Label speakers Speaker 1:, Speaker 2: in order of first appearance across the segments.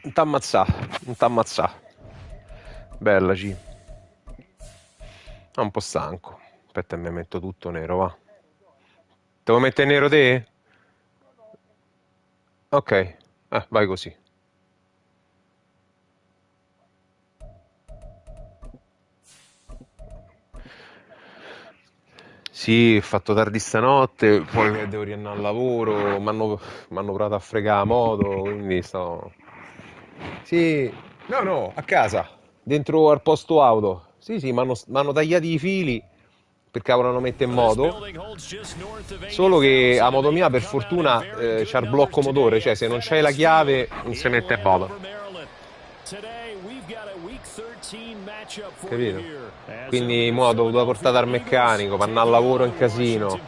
Speaker 1: Non t'ammazzà, non t'ammazzà. Bella, G. È un po' stanco. Aspetta, mi metto tutto nero, va. Devo mettere nero te? Ok, vai così. Sì, ho fatto tardi stanotte, poi devo riandare al lavoro, m'hanno provato a fregare a moto, quindi sto... Sì, no, a casa, dentro al posto auto. Sì, sì, m'hanno tagliati i fili perché volevano mettere in moto. Solo che a moto mia, per fortuna, c'ha il blocco motore, cioè se non c'hai la chiave non si mette in moto. Capito? Quindi mo l'ho dovuta portare dal meccanico, per andare al lavoro in casino.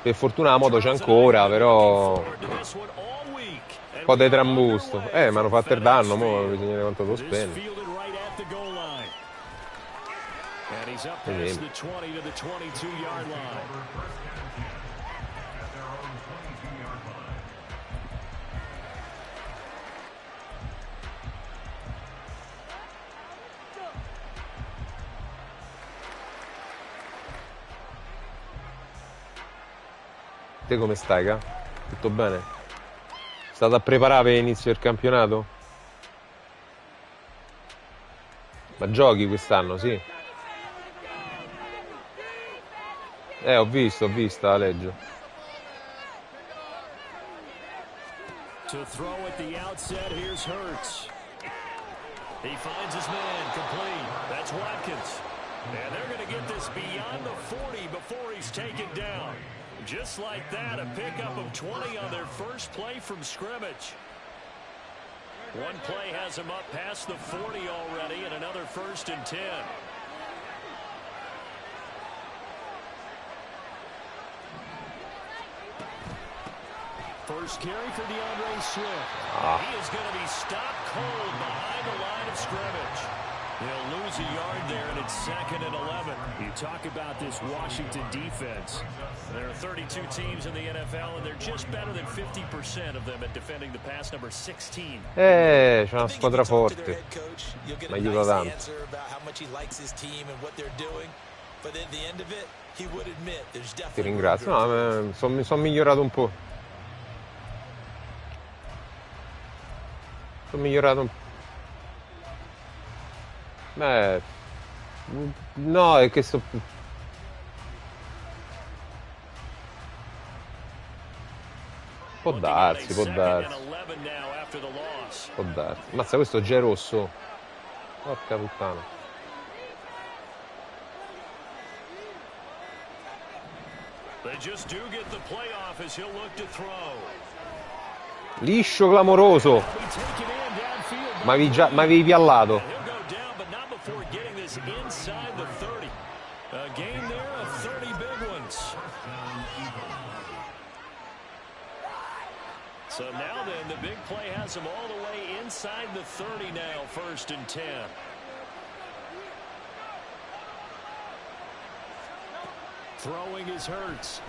Speaker 1: Per fortuna la moto c'è ancora, però un po' di trambusto. Mi hanno fatto il danno, mo bisogna vedere quanto devo spendere. Vediamo. Te come stai, ca? Tutto bene? State a preparare per l'inizio del campionato? Ma giochi quest'anno, sì? Ho visto, la leggio.
Speaker 2: To throw at the outset, here's Hurts. He finds his man, complete. That's Watkins. And they're going to get this beyond the 40 before he's taken down. Just like that, a pickup of 20 on their first play from scrimmage. One play has him up past the 40 already, and another 1st and 10. First carry for DeAndre Swift. He is going to be stopped cold behind the line of scrimmage. He'll lose a yard there, and it's 2nd and 11. You talk about this Washington defense. There are 32 teams in the NFL, and they're just better than 50% of them at defending the pass, number 16.
Speaker 1: C'è una squadra forte. Mi aiuta tanto. Ti ringrazio. No, mi sono migliorato un po'. Sono migliorato un po'. No, è che può darsi. Può darsi. Mazza, questo già è rosso. Porca puttana. Liscio clamoroso. Ma avevi piallato.
Speaker 2: So now then, the big play has him all the way inside the 30 now, 1st and 10. Throwing is Hurts.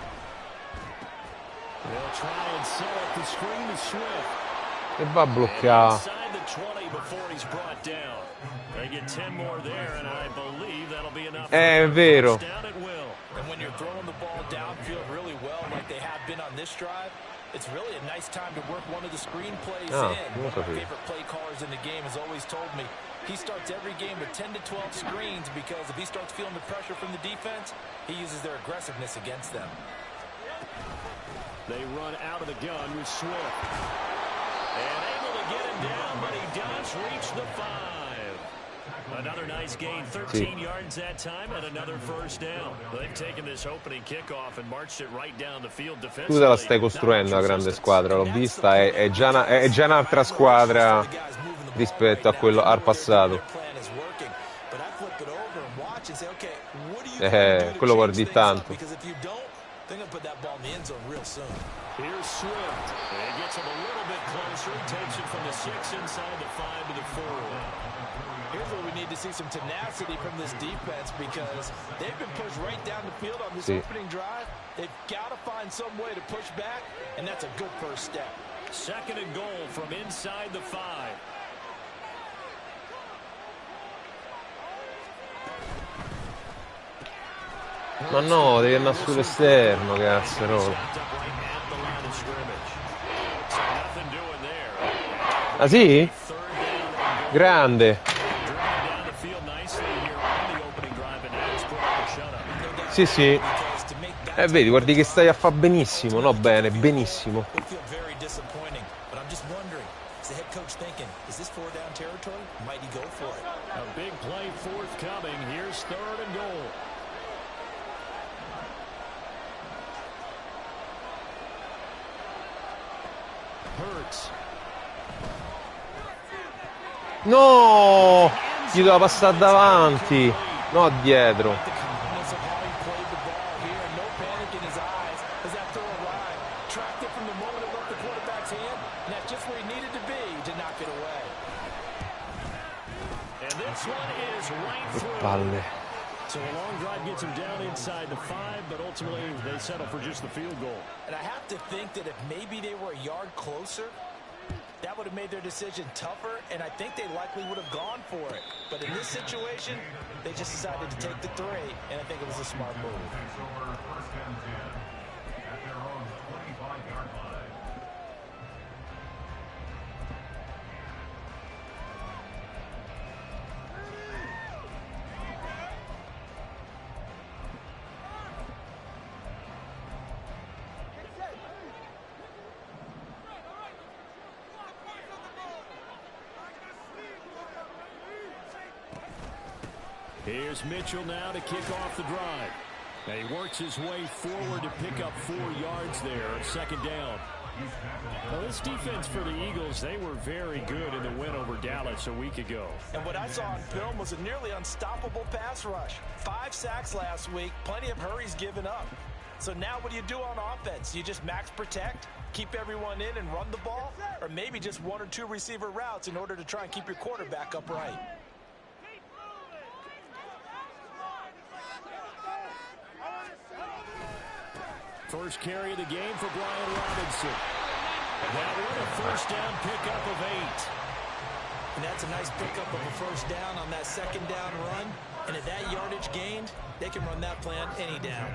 Speaker 2: They'll try and set up the screen to Swift.
Speaker 1: E va a bloccare.
Speaker 2: Inside the 20 before he's brought down. They get 10 more there, and I believe that'll be enough.
Speaker 1: È vero.
Speaker 3: And when you're throwing the ball downfield really well, like they have been on this drive, it's really a nice time to work one of the screen plays in. One of my favorite play callers in the game has always told me he starts every game with 10 to 12 screens because if he starts feeling the pressure from the defense, he uses their aggressiveness against them.
Speaker 2: They run out of the gun with Swift. And able to get him down, but he does reach the 5. Another nice gain, 13 yards that time, and another 1st down. They've taken this opening kickoff and marched it right down the field defensively.
Speaker 1: Tu te la stai costruendo la grande squadra, l'ho vista, è già un'altra squadra rispetto a quello al passato. Quello vuol dire tanto.
Speaker 2: Here's Swift. He gets him a little bit closer. Takes it from the 6 inside the 5 to the 4.
Speaker 3: Here's where we need to see some tenacity from this defense because they've been pushed right down the field on this opening drive. They've got to find some way to push back, and that's a good first step.
Speaker 2: Second and goal from inside the 5.
Speaker 1: Ma no, devi andare sull'esterno, cazzarola. Ah sì? Grande. Sì, sì. Vedi, guardi che stai a fare benissimo, no bene, benissimo.
Speaker 2: A big play forthcoming. Here's third and goal. Hurts.
Speaker 1: No! Gli doveva passare davanti, no dietro. Che palle.
Speaker 2: So a long drive gets him down inside the 5, but ultimately they settle for just the field goal.
Speaker 3: And I have to think that if maybe they were a yard closer, that would have made their decision tougher, and I think they likely would have gone for it. But in this situation, they just decided to take the 3, and I think it was a smart move.
Speaker 2: Here's Mitchell now to kick off the drive. And he works his way forward to pick up 4 yards there, second down. Well, this defense for the Eagles, they were very good in the win over Dallas a week ago.
Speaker 3: And what I saw on film was a nearly unstoppable pass rush. 5 sacks last week, plenty of hurries given up. So now what do you do on offense? You just max protect, keep everyone in and run the ball? Or maybe just 1 or 2 receiver routes in order to try and keep your quarterback upright?
Speaker 2: First carry of the game for Brian Robinson. That one a first down pickup of 8.
Speaker 3: And that's a nice pickup of a first down on that second down run. And at that yardage gained, they can run that plan any down.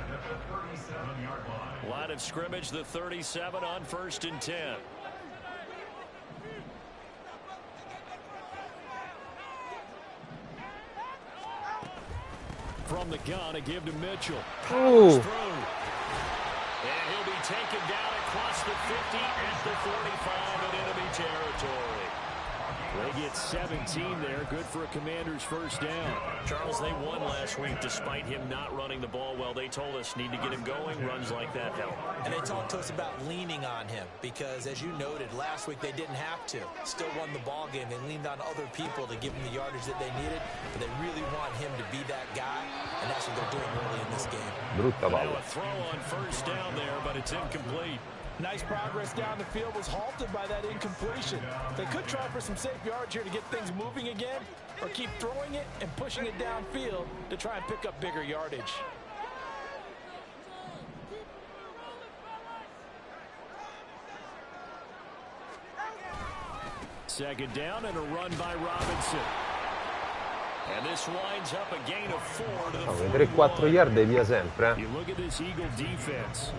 Speaker 2: Line of scrimmage, the 37 on 1st and 10. From the gun, a give to Mitchell.
Speaker 1: Oh.
Speaker 2: And he'll be taken down across the 50 at the 45 in enemy territory. They get 17 there. Good for a Commander's first down. Charles, they won last week despite him not running the ball well. They told us need to get him going. Runs like that help.
Speaker 3: And they talked to us about leaning on him because, as you noted, last week they didn't have to. Still won the ball game. They leaned on other people to give them the yardage that they needed. But they really want him to be that guy. And that's what they're doing early in this game.
Speaker 2: Now a throw on first down there, but it's incomplete.
Speaker 3: Nice progress down the field was halted by that incompletion. They could try for some safe yards here to get things moving again, or keep throwing it and pushing it downfield to try and pick up bigger yardage.
Speaker 2: Second down and a run by Robinson. And this winds up a gain of 4 to the
Speaker 1: 3-4 yard e via sempre.
Speaker 2: You look at this Eagle defense.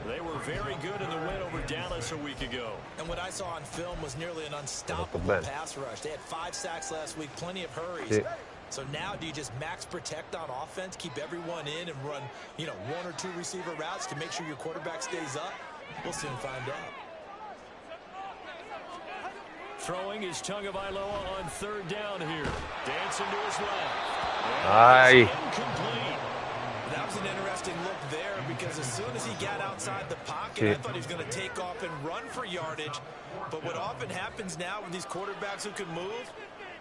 Speaker 2: They were very good in the win over Dallas a week ago.
Speaker 3: And what I saw on film was nearly an unstoppable pass rush. They had 5 sacks last week, plenty of hurries. So now do you just max protect on offense, keep everyone in and run, 1 or 2 receiver routes to make sure your quarterback stays up? We'll soon find out.
Speaker 2: Throwing is Tagovailoa on third down here. Dancing to his left.
Speaker 1: Aye.
Speaker 2: Incomplete.
Speaker 3: That was an interesting look there because as soon as he got outside the pocket, I thought he was going to take off and run for yardage. But what often happens now with these quarterbacks who can move,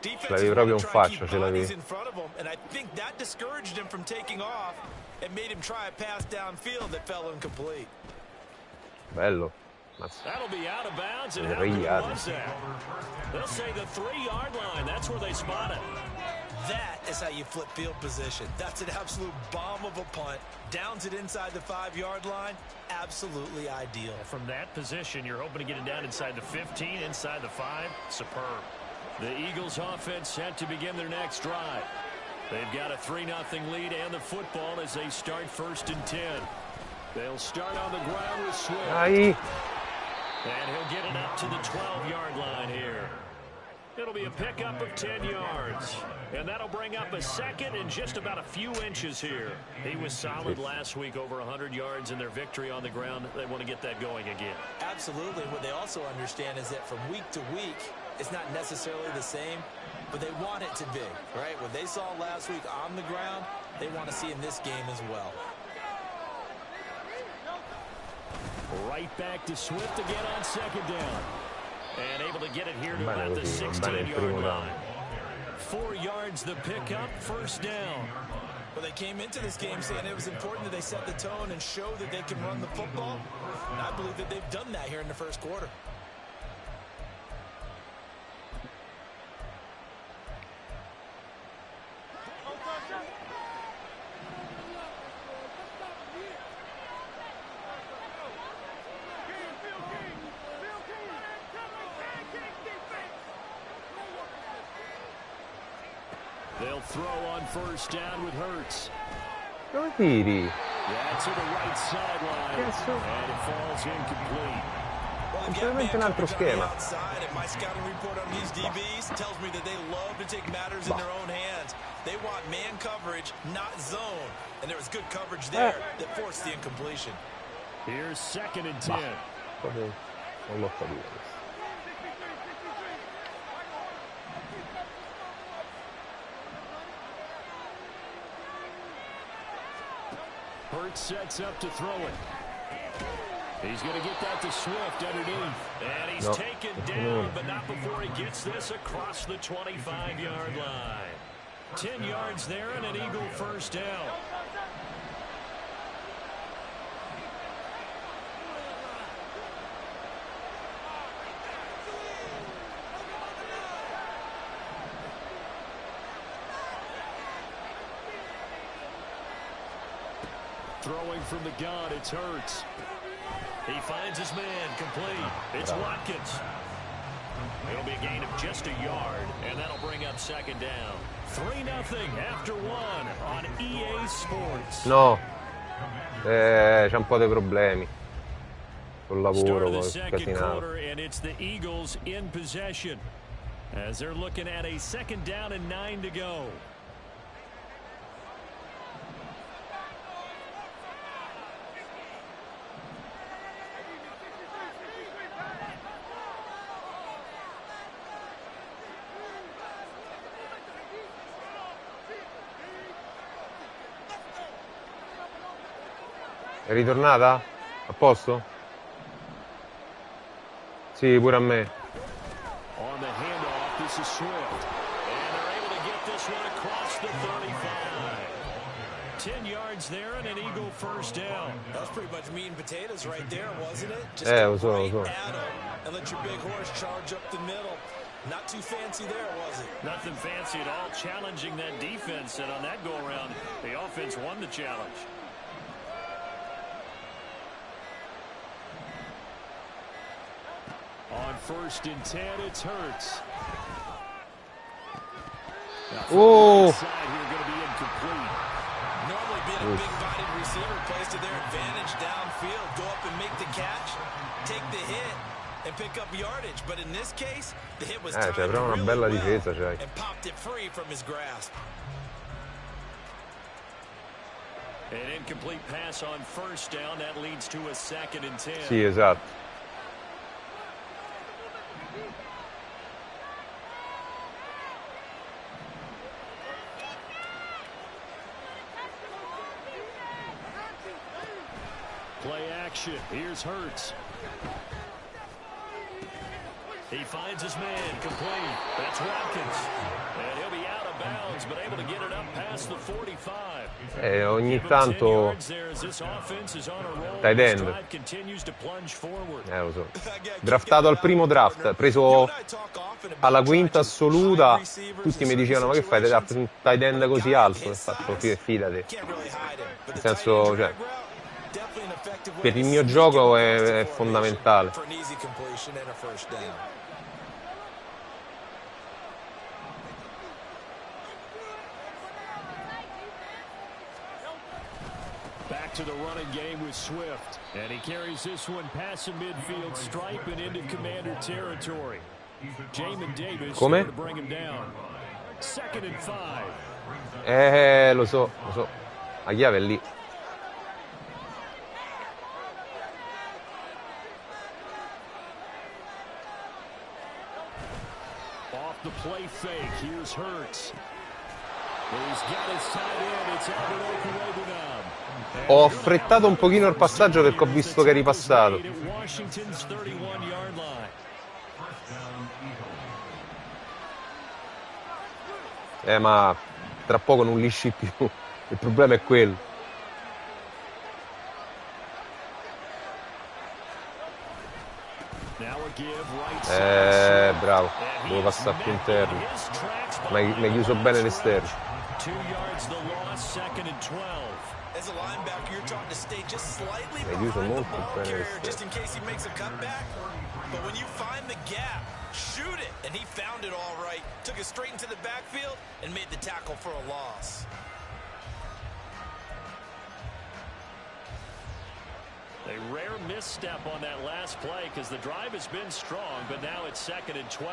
Speaker 3: defenses want to try to keep bodies in front of them. And I think that discouraged him from taking off and made him try a pass downfield that fell incomplete.
Speaker 1: Bello.
Speaker 2: That'll be out of bounds, and how good was that? They'll say the 3-yard line. That's where they spot it.
Speaker 3: That is how you flip field position. That's an absolute bomb of a punt. Downs it inside the 5-yard line. Absolutely ideal.
Speaker 2: From that position, you're hoping to get it down inside the 15, inside the 5. Superb. The Eagles offense set to begin their next drive. They've got a 3-0 lead and the football as they start 1st and 10. They'll start on the ground with Swift.
Speaker 1: Dai.
Speaker 2: And he'll get it up to the 12-yard line here. It'll be a pickup of 10 yards. And that'll bring up a second and just about a few inches here. He was solid last week, over 100 yards in their victory on the ground. They want to get that going again.
Speaker 3: Absolutely. What they also understand is that from week to week, it's not necessarily the same, but they want it to be, right? What they saw last week on the ground, they want to see in this game as well.
Speaker 2: Right back to Swift again on 2nd down. And able to get it here to about the 16-yard line. 4 yards the pickup, 1st down.
Speaker 3: Well, they came into this game saying it was important that they set the tone and show that they can run the football. And I believe that they've done that here in the 1st quarter.
Speaker 2: They'll throw on 1st down with Hurts.
Speaker 1: Dove tiri?
Speaker 2: Yeah, to the right sideline. And it falls incomplete.
Speaker 1: Semplicemente un altro schema.
Speaker 3: My scouting report on these DBs tells me that they love to take matters in their own hands. They want man coverage, not zone. And there was good coverage there that forced the incompletion.
Speaker 2: Here's 2nd and 10.
Speaker 1: Non l'ho capito.
Speaker 2: Hurts sets up to throw it. He's going to get that to Swift underneath. And he's taken down, but not before he gets this across the 25-yard line. 10 yards there and an Eagle 1st down. Throwing from the gun, it's Hurts. He finds his man, complete. It's Watkins. It'll be a gain of just a yard, and that'll bring up 2nd down. 3-0 after 1 on EA Sports.
Speaker 1: No, c'è un po' di problemi col lavoro,
Speaker 2: Start of the
Speaker 1: col
Speaker 2: 2nd
Speaker 1: casinato.
Speaker 2: quarter, and it's the Eagles in possession as they're looking at a 2nd down and 9 to go.
Speaker 1: È ritornata? A posto? Sì, pure a me.
Speaker 2: On the handoff, this is Swift. And they're able to get this one across the 35. 10 yards there and an Eagle 1st down.
Speaker 3: That was pretty much meat and potatoes right there, wasn't it? Just
Speaker 1: lo so.
Speaker 3: at 'em and let your big horse charge up the middle. Not too fancy there, was it?
Speaker 2: Nothing fancy at all, challenging that defense. And on that go-around, the offense won the challenge. On 1st and 10, it's Hurts.
Speaker 1: Oh!
Speaker 2: Side here going to be incomplete.
Speaker 3: Normally being a big-bodied receiver plays to their advantage downfield. Go up and make the catch, take the hit, and pick up yardage. But in this case, the hit was timed
Speaker 1: però una
Speaker 3: really
Speaker 1: bella
Speaker 3: well
Speaker 1: difesa c'hai.
Speaker 3: and popped it free from his grasp.
Speaker 2: An incomplete pass on 1st down. That leads to a 2nd and 10.
Speaker 1: Sì, esatto.
Speaker 2: Play action. Here's Hurts. He finds his man, complete. That's Watkins. And he'll be out of bounds, but able to get it up past the 45.
Speaker 1: Ogni tanto tight end.
Speaker 2: Continues to plunge forward.
Speaker 1: Lo so. Draftato al primo draft, preso alla quinta assoluta tutti mi dicevano ma che fai un tight end così alto? E faccio fidati, nel senso, cioè, per il mio gioco è fondamentale.
Speaker 2: Back to the running game with Swift. And he carries this one past the midfield stripe and into Commander territory. Jamin Davis to bring him down. 2nd and 5.
Speaker 1: Lo so. La chiave è lì.
Speaker 2: Off the play fake. Here's Hurts. He's got his tight end. It's Albert Okwuegbunam.
Speaker 1: Ho affrettato un pochino il passaggio perché ho visto che eri passato. Ma tra poco non lisci più. Il problema è quello. Bravo. Devo passare più interno. Ma hai chiuso bene l'esterno.
Speaker 2: 2 yards the loss, 2nd and 12.
Speaker 3: As a linebacker, you're trying to stay just slightly
Speaker 1: Hai chiuso
Speaker 3: behind the
Speaker 1: molto
Speaker 3: ball
Speaker 1: bene
Speaker 3: carrier just
Speaker 1: l'esterno.
Speaker 3: in case he makes a cutback. But when you find the gap, shoot it. And he found it all right. Took it straight into the backfield and made the tackle for a loss.
Speaker 2: A rare misstep on that last play because the drive has been strong, but now it's 2nd and 12.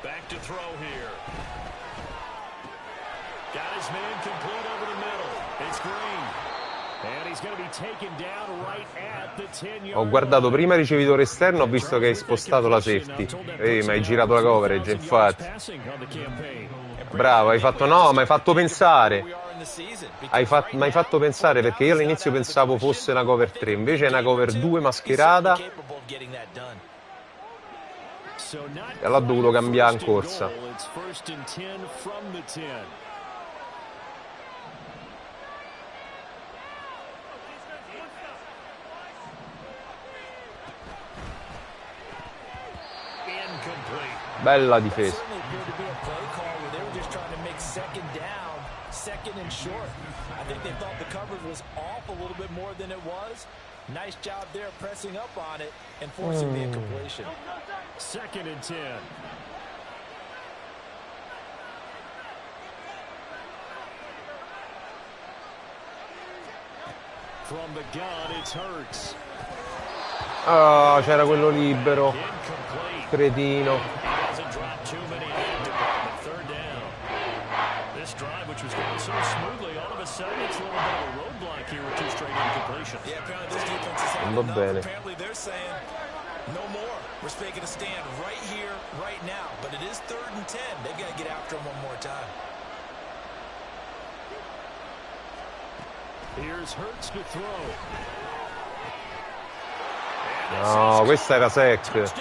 Speaker 2: Back to throw here. Got his man complete over the middle. It's Green. And he's going to be taken down right at the 10-yard.
Speaker 1: Ho guardato prima il ricevitore esterno, ho visto che hai spostato la safety. Ma hai girato la coverage, infatti. Bravo, hai fatto mi hai fatto pensare. Mi hai fatto pensare perché io all'inizio pensavo fosse una cover 3, invece è una cover 2 mascherata. E allora ho dovuto cambiare in corsa. Bella difesa.
Speaker 3: Second and short. I think they thought the coverage was off a little bit more than it was. Nice job there pressing up on it and forcing the incompletion.
Speaker 2: 2nd and 10. From the gun, it's Hurts.
Speaker 1: Ah, c'era quello libero. Cretino.
Speaker 2: Which was going so smoothly, all of a sudden it's a little bit of a roadblock here with 2 straight incompletions.
Speaker 3: Yeah, apparently this defense is having enough. Apparently they're saying, no more. We're making a stand right here, right now. But it is 3rd and 10. They've got to get after him one more time.
Speaker 2: Here's Hurts to throw.
Speaker 1: No, questa era sec.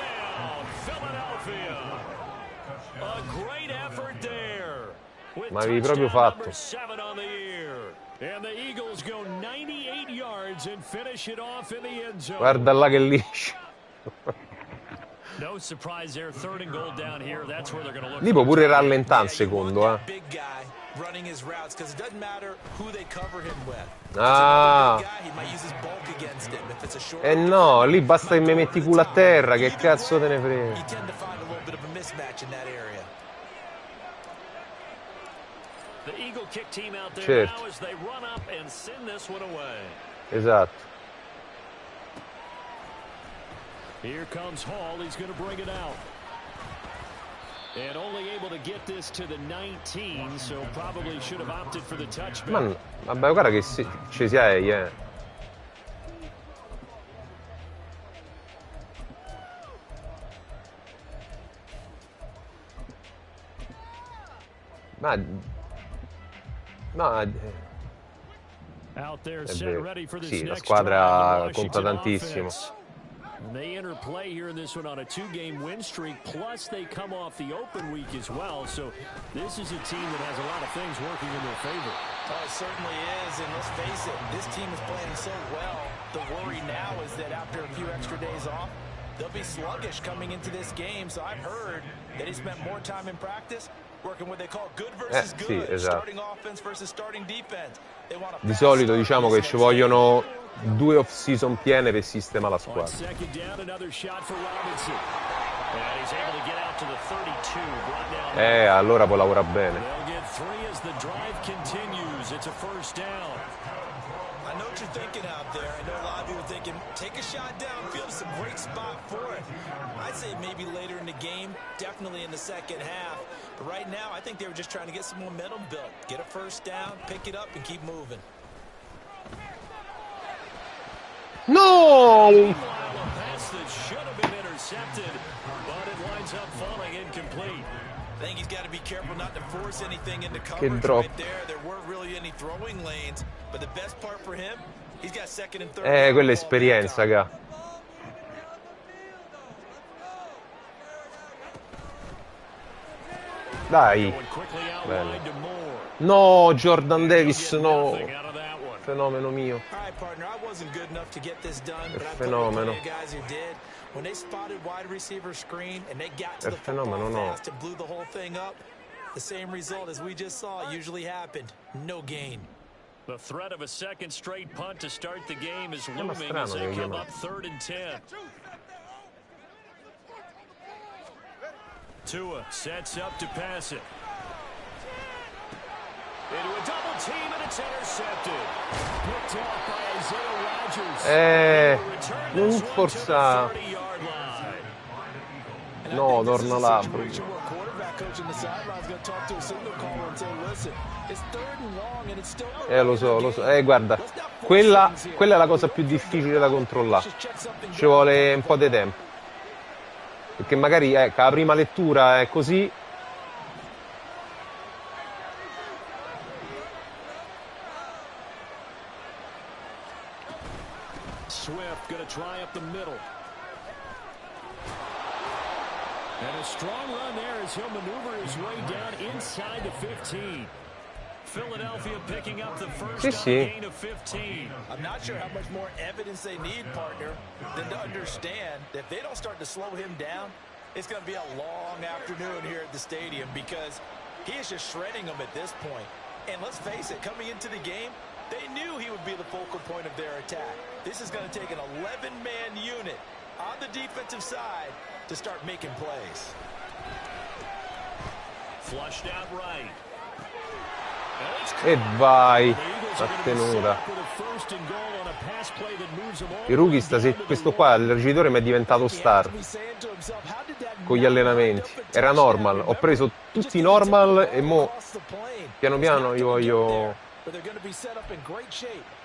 Speaker 1: Ma avevi proprio fatto. Guarda là che liscio. Lì può pure rallentare un secondo, Ah. No, lì basta che mi metti culo a terra, che cazzo te ne frega. Certo. Esatto.
Speaker 2: Here comes Hall, he's going to bring it out. And only able to get this to the 19, so probably should have opted for the touchback.
Speaker 1: Vabbè, guarda che ci sei,
Speaker 2: Out there,
Speaker 1: è
Speaker 2: set
Speaker 1: vero.
Speaker 2: ready for this
Speaker 1: Sì, la
Speaker 2: next
Speaker 1: squadra
Speaker 2: drive,
Speaker 1: conta
Speaker 2: Washington
Speaker 1: tantissimo.
Speaker 2: offense. They enter play here in this one on a 2-game win streak, plus they come off the open week as well. So this is a team that has a lot of things working in their favor.
Speaker 3: Oh, it certainly is, and let's face it, this team is playing so well. The worry now is that after a few extra days off, they'll be sluggish coming into this game. So I've heard that he spent more time in practice working what they call good versus good,
Speaker 1: sì, esatto.
Speaker 3: starting offense versus starting defense. They want
Speaker 1: Di solito diciamo che ci vogliono 2 off-season piene per sistemare la squadra. Allora può lavorare bene.
Speaker 3: I know what you're thinking out there. I know a lot of people are thinking, take a shot downfield. It's a great spot for it. I'd say maybe later in the game, definitely in the second half. But right now, I think they were just trying to get some momentum built. Get a first down, pick it up, and keep moving.
Speaker 1: No!
Speaker 2: A pass that should have been intercepted, but it winds up falling incomplete.
Speaker 3: I think he's got to be careful not to force anything into coverage right there. There weren't really any throwing lanes, but the best part for him, he's got second and third.
Speaker 1: Quella esperienza, ga. Dai. Bene. No, Jordan Davis, no. Fenomeno mio. Che fenomeno. Che fenomeno, no.
Speaker 3: The same result as we just saw usually happened. No gain.
Speaker 2: The threat of a second straight punt to start the game is looming as they come up 3rd and 10. Tua sets up to pass it. Into a double team and it's intercepted. Picked off by Isaiah Rodgers.
Speaker 1: Non forza. No, torna là. Lo so. Guarda, quella è la cosa più difficile da controllare. Ci vuole un po' di tempo. Perché magari la prima lettura è così.
Speaker 2: Swift going to try up the middle. And a strong run there as he'll maneuver his way down inside the 15. Philadelphia picking up the first gain of 15.
Speaker 3: I'm not sure how much more evidence they need, partner, than to understand that if they don't start to slow him down, it's going to be a long afternoon here at the stadium because he is just shredding them at this point. And let's face it, coming into the game, they knew he would be the focal point of their attack. This is going to take an 11-man unit on the defensive side to start making plays.
Speaker 2: Flushed out right.
Speaker 1: E vai, trattenuta. Il rookie questo qua, il ricevitore mi è diventato star con gli allenamenti. Era normal, ho preso tutti i normal e mo piano piano io voglio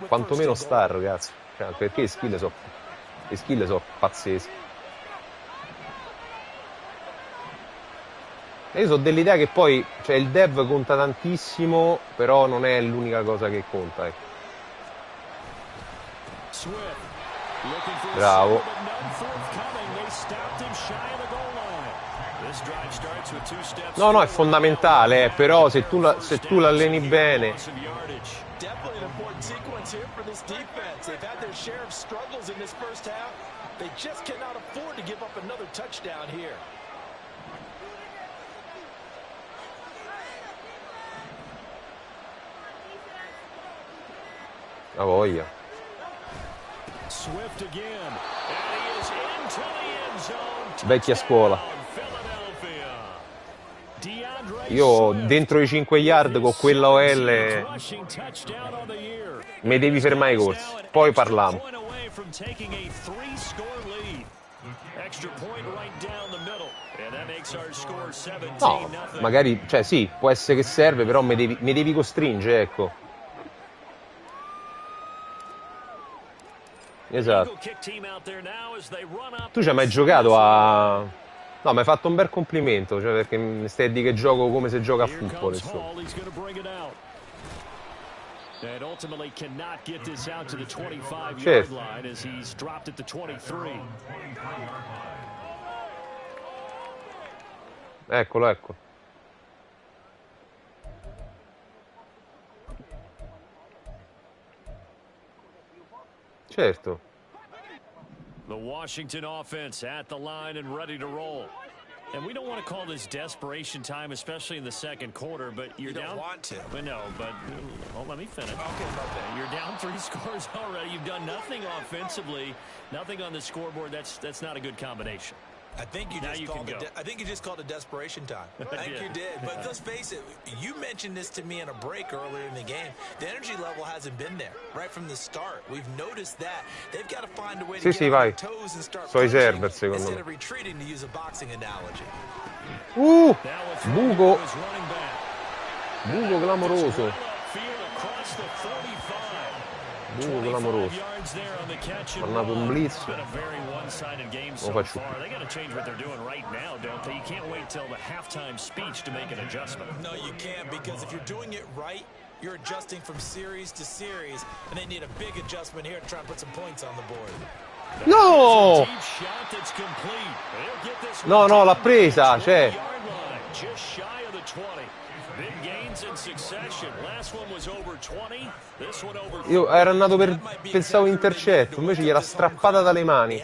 Speaker 1: quantomeno star, ragazzi. Cioè, perché le skill sono pazzesche. Io so dell'idea che poi il dev conta tantissimo, però non è l'unica cosa che conta. Bravo. No, è fondamentale, però se tu l'alleni bene. La voglia. Vecchia scuola. Io dentro i 5 yard con quella OL mi devi fermare i corsi, poi parliamo. No, magari, sì, può essere che serve, però mi devi costringere, ecco. Esatto. Tu ci hai mai giocato a... No, mi hai fatto un bel complimento, perché mi stai a dire che gioco come se gioca a football.
Speaker 2: And ultimately cannot get this out to the 25-yard
Speaker 1: Certo.
Speaker 2: line as he's dropped at the 23.
Speaker 1: Eccolo, ecco. Certo.
Speaker 2: The Washington offense at the line and ready to roll. And we don't want to call this desperation time, especially in the second quarter, but you're down.
Speaker 3: You don't want to.
Speaker 2: But no, but let me finish.
Speaker 3: Okay.
Speaker 2: You're down 3 scores already. You've done nothing offensively, nothing on the scoreboard. That's not a good combination.
Speaker 3: I think you just called it desperation time. I think you did. But let's face it, you mentioned this to me in a break earlier in the game. The energy level hasn't been there right from the start. We've noticed that. They've got to find a way to get on their toes and start punching instead of retreating, to use a boxing analogy.
Speaker 1: Buco. Buco clamoroso. Buco clamoroso. Mandato un blitz. Lo faccio.
Speaker 2: They got to change what they're doing right now, don't they? You can't wait till the halftime speech to make an adjustment.
Speaker 3: No, you can't, because if you're doing it right, you're adjusting from series to series, and they need a big adjustment here to try and put some points on the board.
Speaker 1: No! No, no, l'ha presa, cioè.
Speaker 2: Just shy of the 20. Big gains in succession. Last one was over 20. This one over 30.
Speaker 1: Io ero andato pensavo intercetto, invece gliela strappata dalle mani.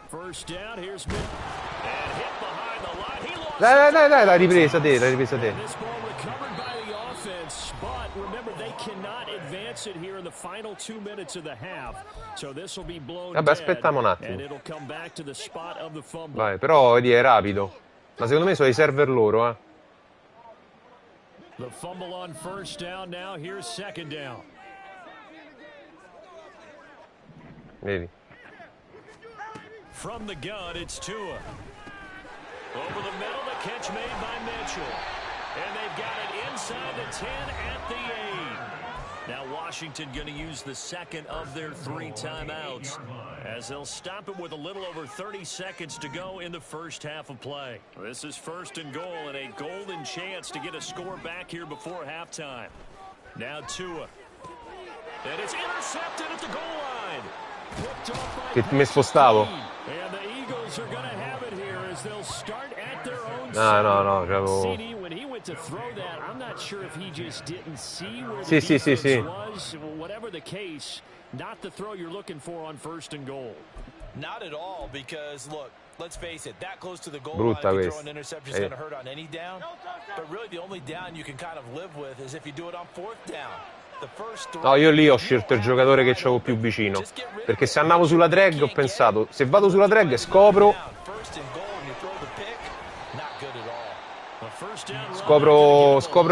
Speaker 2: First down, here's Smith. And hit behind the line.
Speaker 1: Dai, l'ha ripresa te, l'ha ripresa te.
Speaker 2: This ball recovered by the offense, but remember they cannot advance it here in the final 2 minutes of the half. So this will be blown
Speaker 1: Vabbè, aspettiamo un attimo.
Speaker 2: and it'll come back to the spot of the fumble.
Speaker 1: Vai, però vedi, è rapido. Ma secondo me sono i server loro, eh.
Speaker 2: The fumble on first down now. Here's second down.
Speaker 1: Vedi.
Speaker 2: From the gun, it's Tua. Over the middle, the catch made by Mitchell. And they've got it inside the 10 at the 8. Now Washington going to use the second of their 3 timeouts as they'll stop it with a little over 30 seconds to go in the first half of play. This is first and goal and a golden chance to get a score back here before halftime. Now Tua. And it's intercepted at the goal line.
Speaker 1: Che mi spostavo.
Speaker 2: And the Eagles are going to have it here as they'll start at their own
Speaker 1: No, c'avevo...
Speaker 2: when he went to throw that, I'm not sure if he just didn't see where the
Speaker 1: defense
Speaker 2: was. Whatever the case, not the throw you're looking for on first and goal.
Speaker 3: Not at all, because look, let's face it, that close to the goal
Speaker 1: Brutta
Speaker 3: line,
Speaker 1: questa.
Speaker 3: throwing interception is going to hurt on any down. But really the only down you can kind of live with is if you do it on fourth down.
Speaker 1: No, io lì ho scelto il giocatore che c'avevo più vicino, perché se andavo sulla drag ho pensato, se vado sulla drag scopro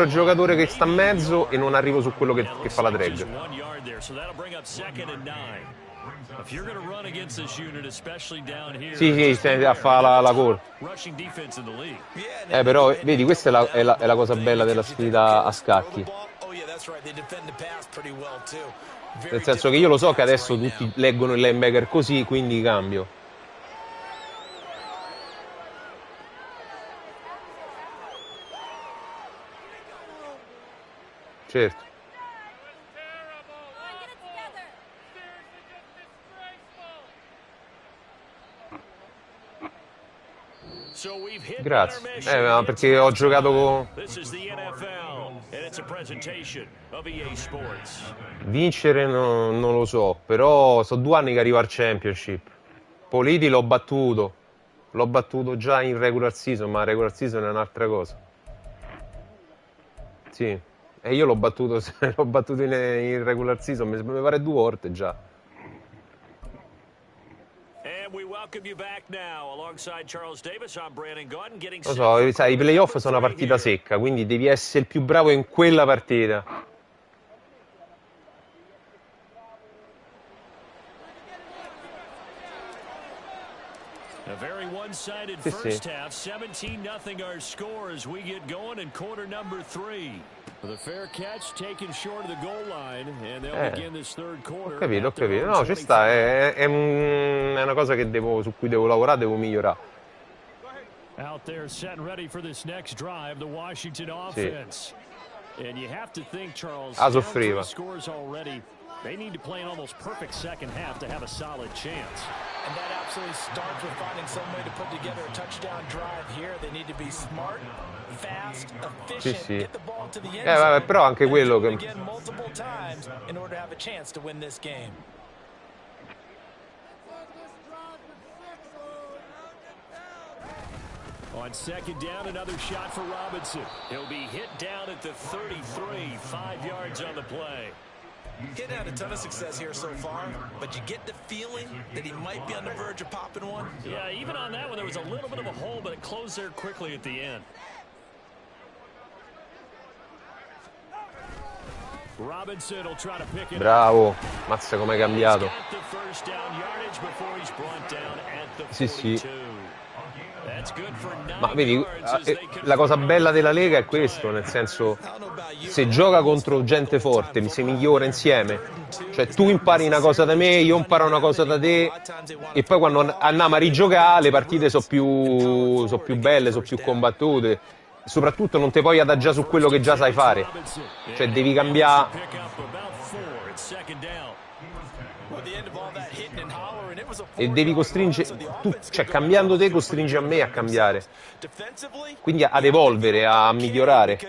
Speaker 1: il giocatore che sta in mezzo e non arrivo su quello che fa la drag. Sì, a fare la call. Però vedi, questa è la cosa bella della sfida a scacchi. Nel senso che io lo so che adesso tutti leggono il linebacker così, quindi cambio. Certo. Grazie. Ma perché ho giocato con... Vincere non lo so, però sono 2 anni che arrivo al Championship. Politi l'ho battuto già in regular season, ma regular season è un'altra cosa. Sì, e io l'ho battuto in regular season, mi pare 2 volte già. Lo so, sai, i playoff sono una partita secca, quindi devi essere il più bravo in quella partita.
Speaker 2: A very one-sided first half, 17-0 our score as we get going in quarter number 3. The fair catch taken short of the goal line, and they'll begin this third quarter.
Speaker 1: Ho capito. No, ci sta, è una cosa che su cui devo lavorare, devo migliorare.
Speaker 2: Out there set and ready for this next drive, the Washington offense. And you have to think, Charles, down 3 scores already. They need to play an almost perfect second half to have a solid chance.
Speaker 3: And that absolutely starts with finding some way to put together a touchdown drive here. They need to be smart, fast, efficient, get the ball to the end zone.
Speaker 1: Vabbè, però anche quello che
Speaker 3: again multiple times in order to have a chance to win this game.
Speaker 2: On second down, another shot for Robinson. He'll be hit down at the 33, 5 yards on the play.
Speaker 3: Getting had a ton of success here so far, but you get the feeling that he might be on the verge of popping one.
Speaker 2: Yeah, even on that one, there was a little bit of a hole, but it closed there quickly at the end. Robinson will try to pick it
Speaker 1: Bravo, mazza come è cambiato. Sì, sì. Ma vedi, la cosa bella della Lega è questo, nel senso, se gioca contro gente forte, si migliora insieme. Cioè tu impari una cosa da me, io imparo una cosa da te, e poi quando andiamo a rigiocare le partite sono più belle, sono più combattute. Soprattutto non ti puoi adagiare su quello che già sai fare. Cioè devi cambiare. E devi costringere, cioè cambiando te costringi a me a cambiare, quindi ad evolvere, a migliorare.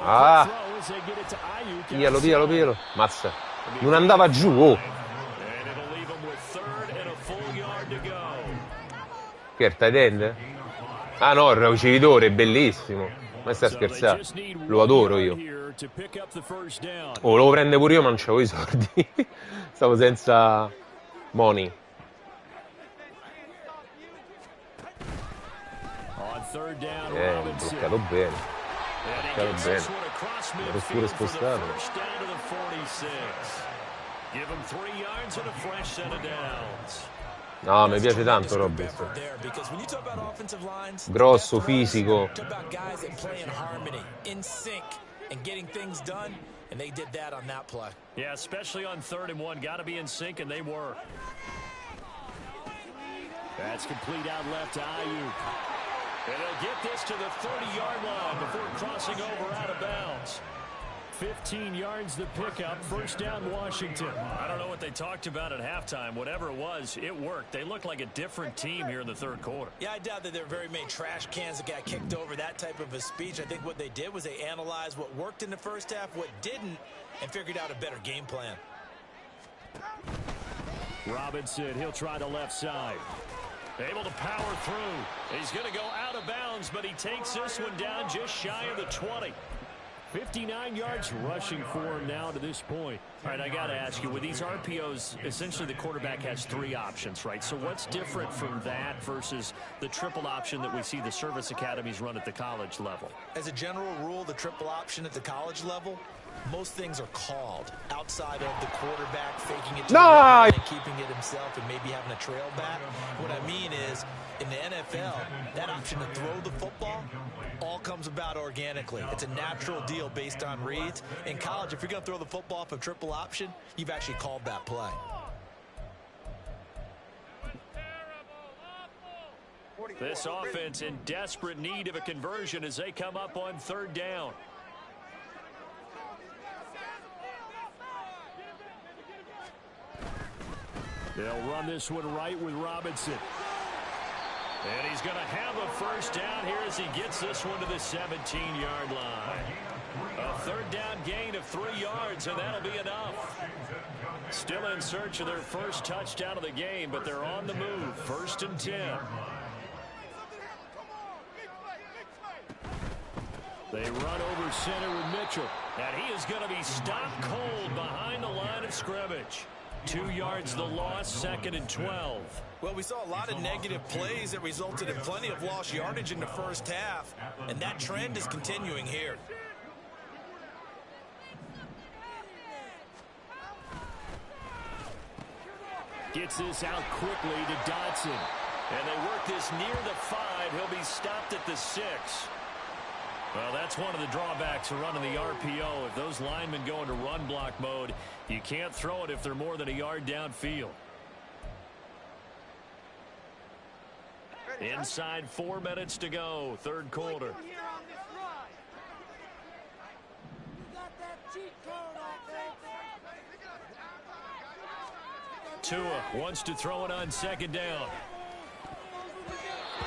Speaker 1: Ah, piglialo, mazza, non andava giù, oh. Che è il tight end? Ah no, il ricevitore, bellissimo. Ma stai scherzando? Lo adoro io. Oh, lo prende pure io, ma non c'avevo i soldi. Stavo senza money. Bloccato bene. Bloccato bene. L'ho pure spostato. No, mi piace tanto Robinson. Grosso, fisico.
Speaker 3: And they did that on that play.
Speaker 2: Yeah, especially on 3rd and 1. Got to be in sync, and they were. That's complete out left to Ayuk. And they'll get this to the 30-yard line before crossing over out of bounds. 15 yards the pickup, first down Washington. I don't know what they talked about at halftime. Whatever it was, it worked. They looked like a different team here in the 3rd quarter.
Speaker 3: Yeah, I doubt that there were very many trash cans that got kicked over, that type of a speech. I think what they did was they analyzed what worked in the first half, what didn't, and figured out a better game plan.
Speaker 2: Robinson, he'll try the left side. Able to power through. He's going to go out of bounds, but he takes this one down just shy of the 20. 59 yards rushing for him now to this point. All right, I got to ask you, with these RPOs, essentially the quarterback has 3 options, right? So what's different from that versus the triple option that we see the service academies run at the college level?
Speaker 3: As a general rule, the triple option at the college level, most things are called outside of the quarterback faking it to the and keeping it himself and maybe having a trail back. What I mean is, in the NFL, that option to throw the football all comes about organically. It's a natural deal based on reads. In college, if you're going to throw the football off a triple option, you've actually called that play.
Speaker 2: This offense in desperate need of a conversion as they come up on 3rd down. They'll run this one right with Robinson. And he's going to have a first down here as he gets this one to the 17-yard line. A 3rd down gain of 3 yards, and that'll be enough. Still in search of their first touchdown of the game, but they're on the move. 1st and 10. They run over center with Mitchell. And he is going to be stopped cold behind the line of scrimmage. 2 yards the loss, 2nd and 12.
Speaker 3: Well, we saw a lot of negative plays that resulted in plenty of lost yardage in the first half, and that trend is continuing here.
Speaker 2: Gets this out quickly to Dodson. And they work this near the 5. He'll be stopped at the 6. Well, that's one of the drawbacks of running the RPO. If those linemen go into run block mode, you can't throw it if they're more than a yard downfield. Inside 4 minutes to go, third quarter. Tua wants to throw it on second down.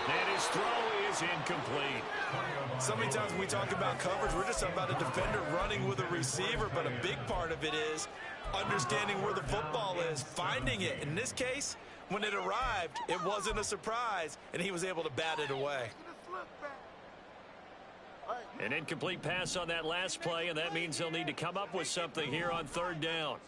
Speaker 2: And his throw is incomplete.
Speaker 3: So many times when we talk about coverage, we're just talking about a defender running with a receiver, but a big part of it is understanding where the football is, finding it. In this case, when it arrived, it wasn't a surprise, and he was able to bat it away.
Speaker 2: An incomplete pass on that last play, and that means they'll need to come up with something here on third down.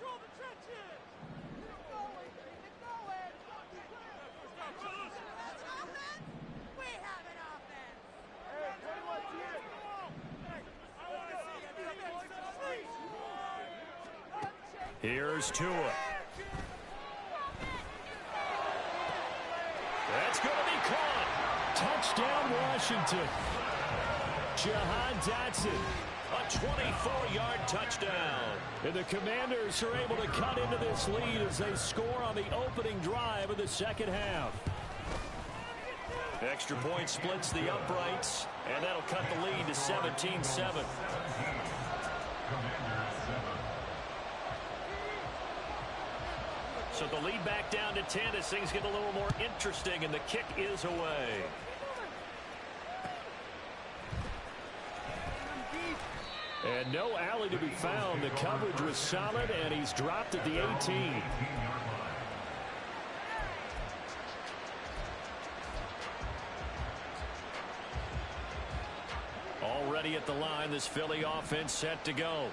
Speaker 2: Here's Tua. That's going to be caught. Touchdown, Washington. Jahan Dotson, a 24-yard touchdown. And the Commanders are able to cut into this lead as they score on the opening drive of the second half. Extra point splits the uprights, and that'll cut the lead to 17-7. So the lead back down to 10 as things get a little more interesting, and the kick is away. And no alley to be found. The coverage was solid, and he's dropped at the 18. Already at the line, this Philly offense set to go.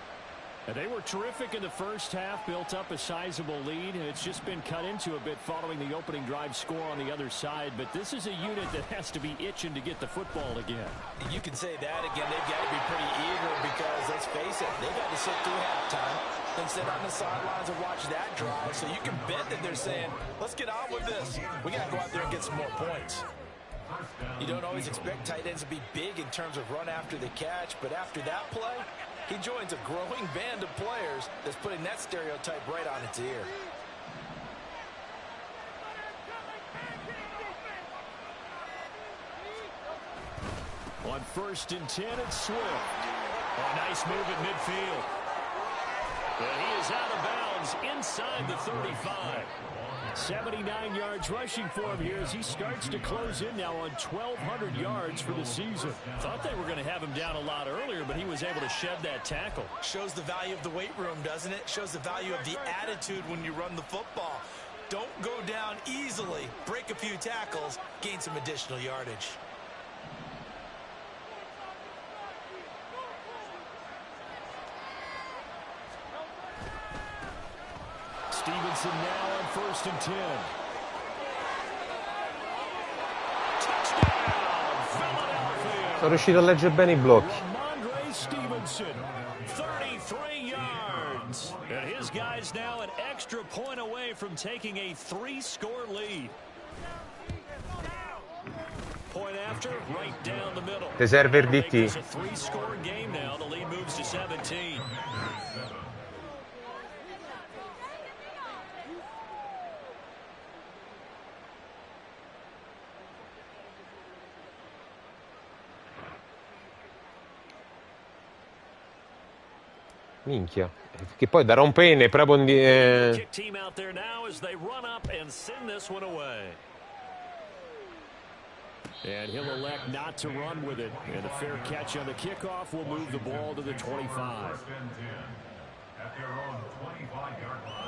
Speaker 2: And they were terrific in the first half, built up a sizable lead, and it's just been cut into a bit following the opening drive score on the other side. But this is a unit that has to be itching to get the football again.
Speaker 3: You can say that again. They've got to be pretty eager because, let's face it, they got to sit through halftime and sit on the sidelines and watch that drive. So you can bet that they're saying, let's get on with this. We got to go out there and get some more points. You don't always expect tight ends to be big in terms of run after the catch, but after that play, he joins a growing band of players that's putting that stereotype right on its ear.
Speaker 2: On 1st and 10, it's Swift. A nice move at midfield. And he is out of bounds inside the 35. 79 yards rushing for him here as he starts to close in now on 1,200 yards for the season. Thought they were going to have him down a lot earlier, but he was able to shed that tackle.
Speaker 3: Shows the value of the weight room, doesn't it? Shows the value of the attitude when you run the football. Don't go down easily. Break a few tackles, gain some additional yardage.
Speaker 2: Stevenson now on 1st and 10. Touchdown, Philadelphia.
Speaker 1: Sono riuscito a leggere bene I blocchi.
Speaker 2: Ramondre Stevenson, 33 yards. And his guy's now an extra point away from taking a 3-score lead. Point after, right down the middle.
Speaker 1: Ti serve il DT.
Speaker 2: It's a 3-score game now. The lead moves to 17.
Speaker 1: Minchia. Che poi da rompene proprio
Speaker 2: Kick team out there now as they run up and send this one away. And he'll elect not to run with it. And a fair catch on the kickoff will move the ball to the 25.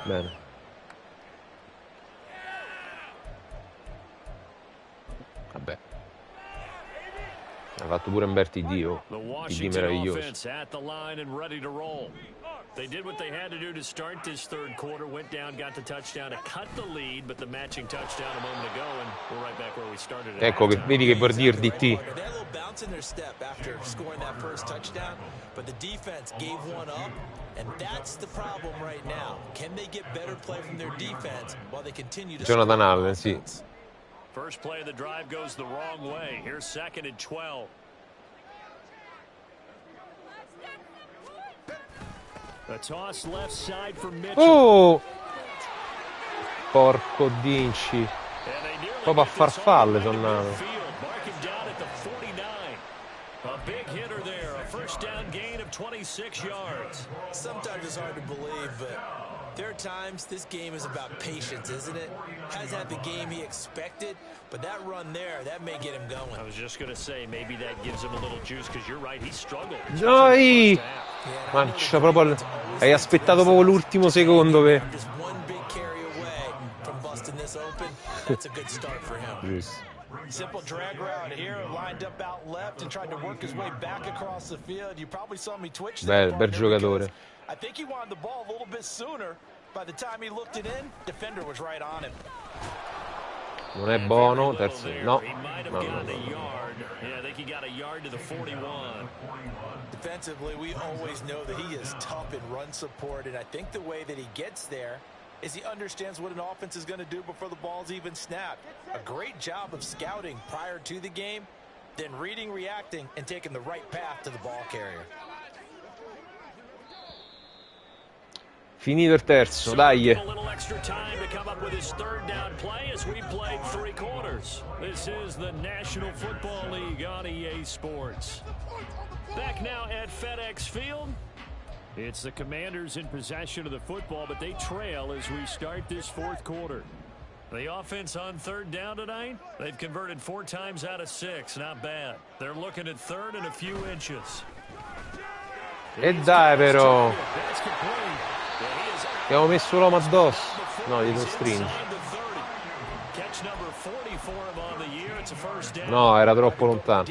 Speaker 1: Bene. Vabbè. Ha fatto pure Umberti Dio.
Speaker 2: The
Speaker 1: TD
Speaker 2: Washington
Speaker 1: meraviglioso.
Speaker 2: offense at the line and ready to roll. They did what they had to do to start this third quarter. Went down, got the touchdown to cut the lead, but the matching touchdown a moment ago, and we're right back where we started.
Speaker 1: Ecco, che vedi che vuol dire DT.
Speaker 3: They had a little bounce in their step after scoring that first touchdown, but the defense gave one up, and that's the problem right now. Can they get better play from their defense while they continue to
Speaker 1: Jonathan Allen, sì.
Speaker 2: First play of the drive goes the wrong way. Here's 2nd and 12. A toss left side for Mitchell.
Speaker 1: Oh! Porco Dinci. Proprio a farfalle sono nato.
Speaker 2: A big hitter there. A first down gain of 26 yards.
Speaker 3: Sometimes it's hard to believe, but there are times this game is about patience, isn't it? Hasn't had the game he expected, but that run there, that may get him going.
Speaker 2: I was just going to say, maybe that gives him a little juice, because you're right, he struggled.
Speaker 1: Dai! Mancia, proprio hai aspettato proprio l'ultimo secondo per...
Speaker 3: Just one big carry away from busting this open. That's a good start for him.
Speaker 4: Simple drag route here, lined up out left and tried to work his way back across the field. You probably saw me twitch that.
Speaker 1: Bel giocatore.
Speaker 4: I think he wanted the ball a little bit sooner. By the time he looked it in, defender was right on him.
Speaker 1: Non è buono, terzo. No.
Speaker 2: No. Yeah, I think he got a yard to the 41.
Speaker 3: Defensively, we always know that he is tough in run support, and I think the way that he gets there is he understands what an offense is going to do before the ball's even snapped. A great job of scouting prior to the game, then reading, reacting, and taking the right path to the ball carrier.
Speaker 1: Finito il terzo, dai.
Speaker 2: A little extra time to come up with his 3rd down play as we played 3 quarters. This is the National Football League on EA Sports. Back now at FedEx Field. It's the Commanders in possession of the football, but they trail as we start this 4th quarter. The offense on 3rd down tonight, they've converted 4 times out of 6. Not bad. They're looking at 3rd and a few inches.
Speaker 1: E dai però. Abbiamo messo l'uomo addosso. No, gli devo stringere. No, era troppo lontano.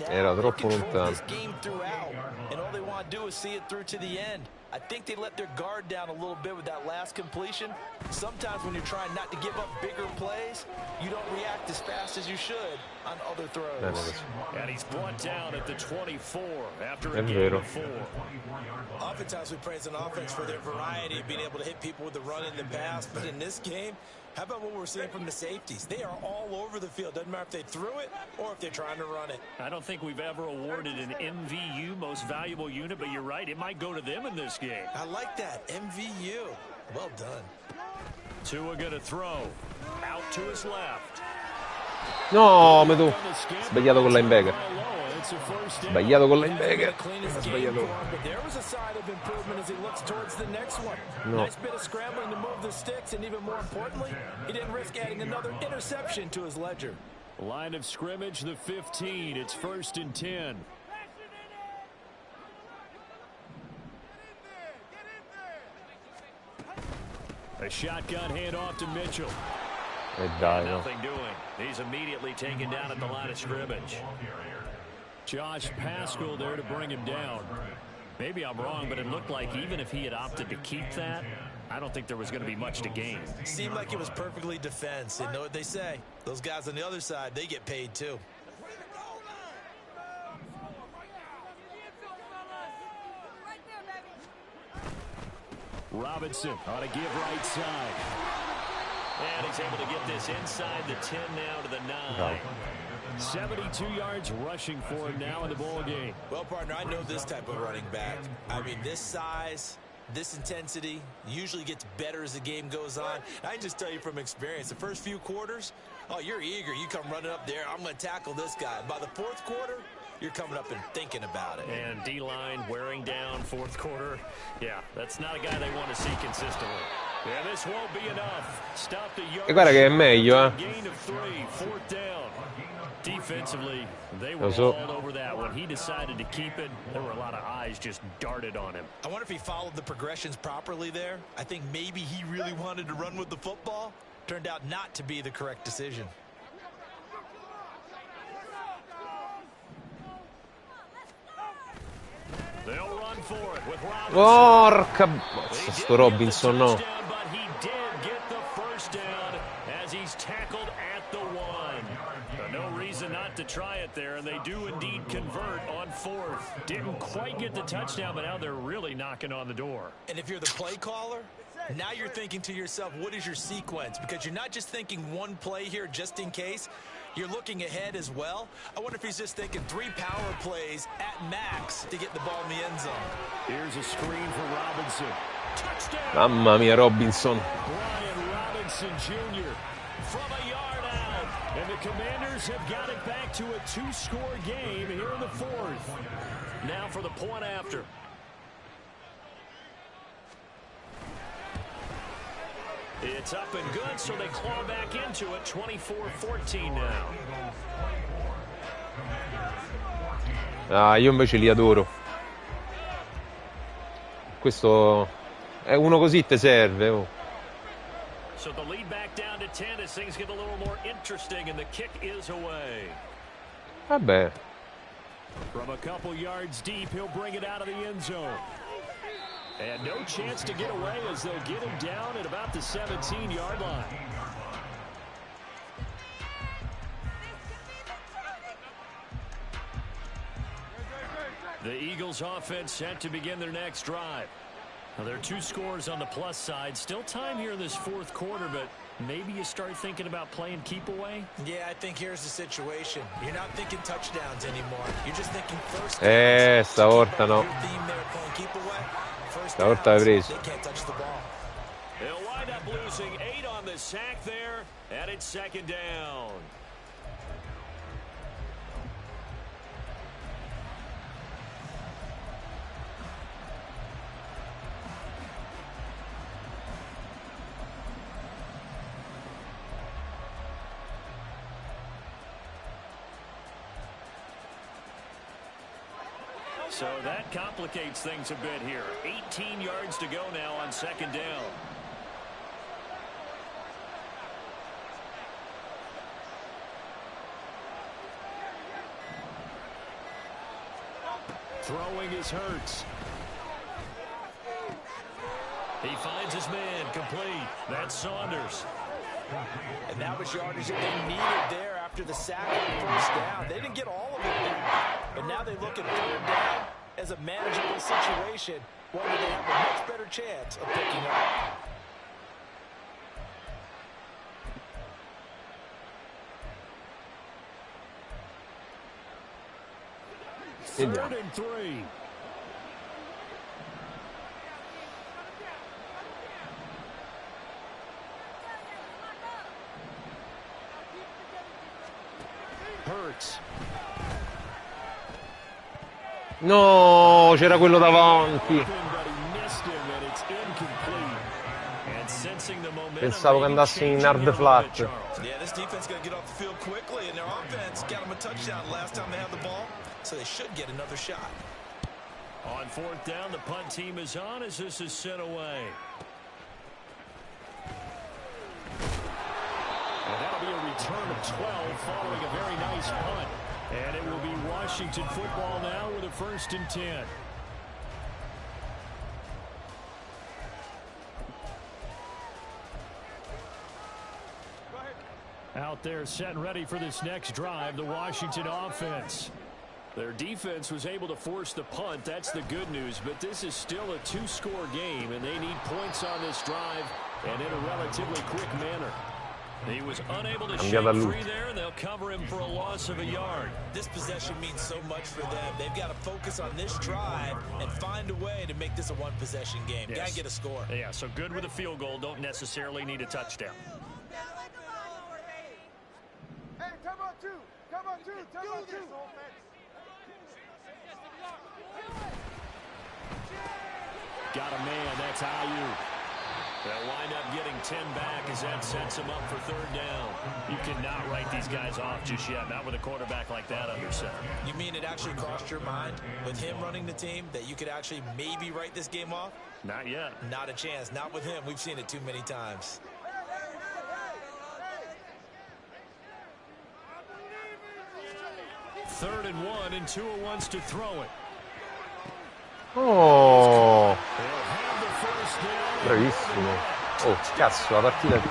Speaker 1: Era troppo lontano.
Speaker 3: I think they let their guard down a little bit with that last completion. Sometimes when you're trying not to give up bigger plays, you don't react as fast as you should on other throws.
Speaker 2: And he's brought down at the 24 after a gain of 4.
Speaker 3: Oftentimes we praise an offense for their variety, being able to hit people with the run in the pass. But in this game, how about what we're seeing from the safeties? They are all over the field. Doesn't matter if they threw it or if they're trying to run it.
Speaker 2: I don't think we've ever awarded an MVU, most valuable unit, but you're right. It might go to them in this game.
Speaker 3: I like that. MVU. Well done.
Speaker 2: Tua gonna throw. Out to his left.
Speaker 1: No, mi sbagliato con linebacker. Sbagliato con linebacker. Sbagliato. No.
Speaker 4: Nice bit of scrambling to move the sticks, and even more importantly, he didn't risk adding another interception to his ledger.
Speaker 2: Line of scrimmage, the 15. It's 1st and 10. A shotgun handoff to Mitchell. Nothing doing. He's immediately taken down at the line of scrimmage. Josh Paschal there to bring him down. Maybe I'm wrong, but it looked like even if he had opted to keep that, I don't think there was going to be much to gain.
Speaker 3: Seemed like it was perfectly defense. And know what they say? Those guys on the other side, they get paid too.
Speaker 2: Robinson on a give right side. And he's able to get this inside the 10 now to the 9. 72 yards rushing for him now in the ball game.
Speaker 3: Well, partner, I know this type of running back. I mean, this size, this intensity usually gets better as the game goes on. I can just tell you from experience, the first few quarters, oh, you're eager. You come running up there, I'm going to tackle this guy. By the 4th quarter, you're coming up and thinking about it.
Speaker 2: And D-line wearing down 4th quarter. Yeah, that's not a guy they want to see consistently. Yeah, this won't be enough. Stop the yard.
Speaker 1: E guarda che è meglio,
Speaker 2: Gain of 3, 4th down. Defensively, they were all over that. When he decided to keep it, there were a lot of eyes just darted on him.
Speaker 3: I wonder if he followed the progressions properly there. I think maybe he really wanted to run with the football. Turned out not to be the correct decision.
Speaker 2: They'll run for it with Robinson.
Speaker 1: Porca bozza, sto Robinson, no.
Speaker 2: But he did get the first down as he's tackled at the 1. No reason not to try it there, and they do indeed convert on 4th. Didn't quite get the touchdown, but now they're really knocking on the door.
Speaker 3: And if you're the play caller,
Speaker 4: Now you're thinking to yourself, what is your sequence? Because you're not just thinking one play here just in case. You're looking ahead as well. I wonder if he's just thinking 3 power plays at max to get the ball in the end zone.
Speaker 2: Here's a screen for Robinson. Touchdown!
Speaker 1: Mamma mia, Robinson.
Speaker 2: Brian Robinson Jr. from a yard out. And the Commanders have got it back to a 2-score game here in the 4th. Now for the point after. It's up and good, so they claw back into it, 24-14 now.
Speaker 1: Ah, io invece li adoro. Questo è uno così te serve. Oh.
Speaker 2: So the lead back down to 10 as things get a little more interesting, and the kick is away.
Speaker 1: Vabbè.
Speaker 2: From a couple yards deep, he'll bring it out of the end zone. And no chance to get away as they'll get him down at about the 17-yard line. The Eagles offense set to begin their next drive. Now, there are 2 scores on the plus side. Still time here in this 4th quarter, but maybe you start thinking about playing keep away?
Speaker 4: Yeah, I think here's the situation. You're not thinking touchdowns anymore. You're just thinking first downs.
Speaker 1: Stavolta no. Stavolta l'hai preso.
Speaker 2: They'll wind up losing 8 on the sack there, and it's 2nd down. So that complicates things a bit here. 18 yards to go now on 2nd down. Throwing is Hurts. He finds his man complete. That's Saunders.
Speaker 4: And that was yardage that they needed there after the sack and first down. They didn't get all of it back, but now they look at 3rd down as a manageable situation, one where they have a much better chance of picking up.
Speaker 2: Third and 3. Hurts.
Speaker 1: No, c'era quello davanti. Pensavo che andasse in hard flat.
Speaker 4: Yeah, this defense got to get off the field quickly, and their offense got them a touchdown last time they had the ball, so they should get another shot.
Speaker 2: On 4th down, the punt team is on as this is sent away. And that'll be a return of 12 following a very nice punt. And it will be Washington football now with a 1st and 10. Out there set and ready for this next drive, the Washington offense. Their defense was able to force the punt. That's the good news, but this is still a 2-score game, and they need points on this drive and in a relatively quick manner. He was unable to shake free there, and they'll cover him for a loss of a yard.
Speaker 4: This possession means so much for them. They've got to focus on this drive and find a way to make this a 1-possession game.
Speaker 2: Yes.
Speaker 4: Got to get a score.
Speaker 2: Yeah, so good with a field goal. Don't necessarily need a touchdown.
Speaker 5: Hey, come on, two. Come on, two. Come on, two.
Speaker 2: Got a man. That's Ayuk. They'll wind up getting 10 back as that sets them up for 3rd down. You cannot write these guys off just yet, not with a quarterback like that under center.
Speaker 4: You mean it actually crossed your mind with him running the team that you could actually maybe write this game off?
Speaker 2: Not yet.
Speaker 4: Not a chance. Not with him. We've seen it too many times.
Speaker 2: Third and 1, and Tua wants to throw it.
Speaker 1: Oh, bravissimo. Oh, cazzo, la partita.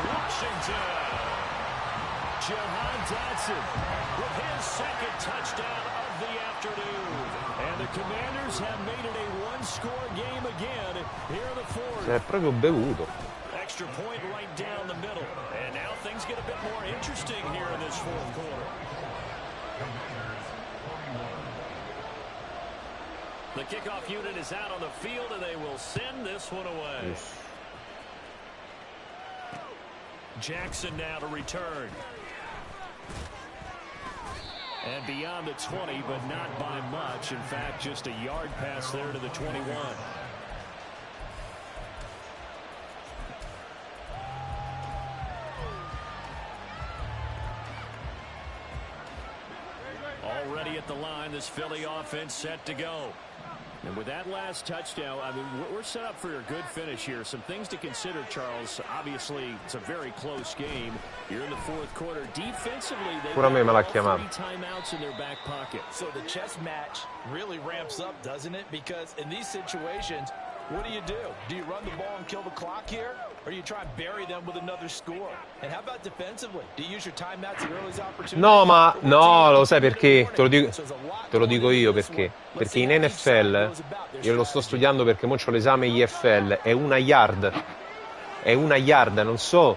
Speaker 2: with his second touchdown of the afternoon. And the Commanders have made it a one-score game again here in the fourth.
Speaker 1: Si è proprio bevuto.
Speaker 2: Extra point right down the middle. And now things get a bit more interesting here in this fourth quarter. The kickoff unit is out on the field, and they will send this one away. Jackson now to return. And beyond the 20, but not by much. In fact, just a yard pass there to the 21. Already at the line, this Philly offense set to go. And with that last touchdown, I mean, we're set up for a good finish here. Some things to consider, Charles. Obviously, it's a very close game. You're in the fourth quarter. Defensively, they've got all 3 timeouts in their back pocket.
Speaker 3: So the chess match really ramps up, doesn't it? Because in these situations, what do? Do you run the ball and kill the clock here? Or do you try and bury them with another score? And how about defensively? Do you use your timeouts at early opportunity?
Speaker 1: No, ma no, lo sai perché? Te lo dico io perché. Perché in NFL, io lo sto studiando perché mo c'ho l'esame IFL, è una yard. È una yard, non so.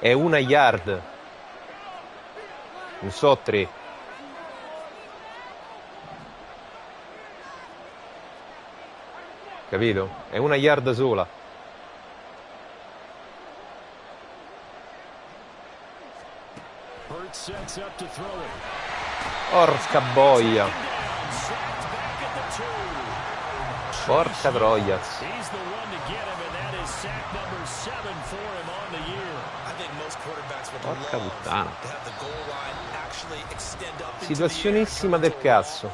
Speaker 1: È una yard. Non so 3. Capito? È una yard sola. Porca boia. Porca troia. Porca puttana. Situazionissima del cazzo.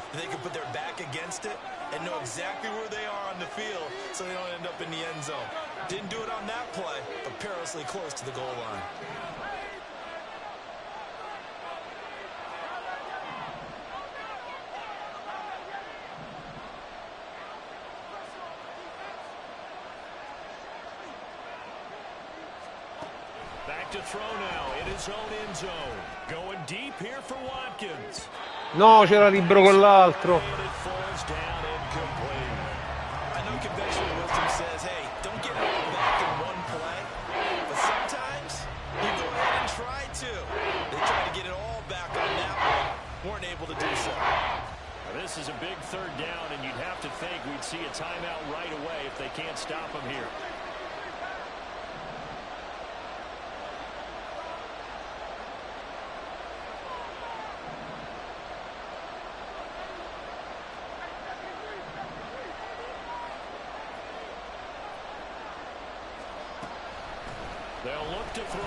Speaker 2: Back to throw now in his own end zone. Going deep here for Watkins.
Speaker 1: No, c'era libero con l'altro.
Speaker 3: I know conventional wisdom says, hey, don't get it all back in one play. But sometimes you go ahead and try to. They tried to get it all back on that one. Weren't able to do so.
Speaker 2: Now, this is a big third down, and you'd have to think we'd see a timeout right away if they can't stop him here. They'll look to throw.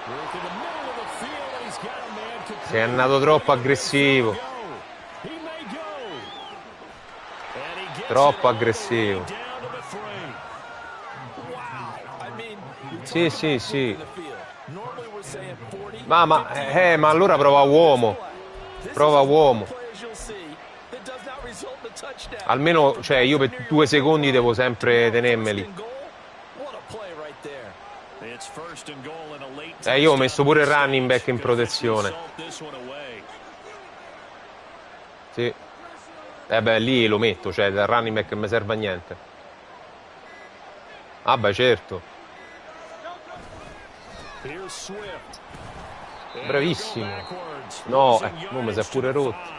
Speaker 2: Work in the middle of the field, and he's got a man complete.
Speaker 1: Sei andato troppo aggressivo. Troppo aggressivo. Sì, sì, sì. Ma allora prova uomo. Prova uomo. Almeno, cioè, io per 2 secondi devo sempre tenermeli. Io ho messo pure il running back in protezione. Sì. Beh, lì lo metto, cioè, dal running back non mi serve a niente. Ah, beh, certo. Bravissimo. No, non mi si è pure rotto.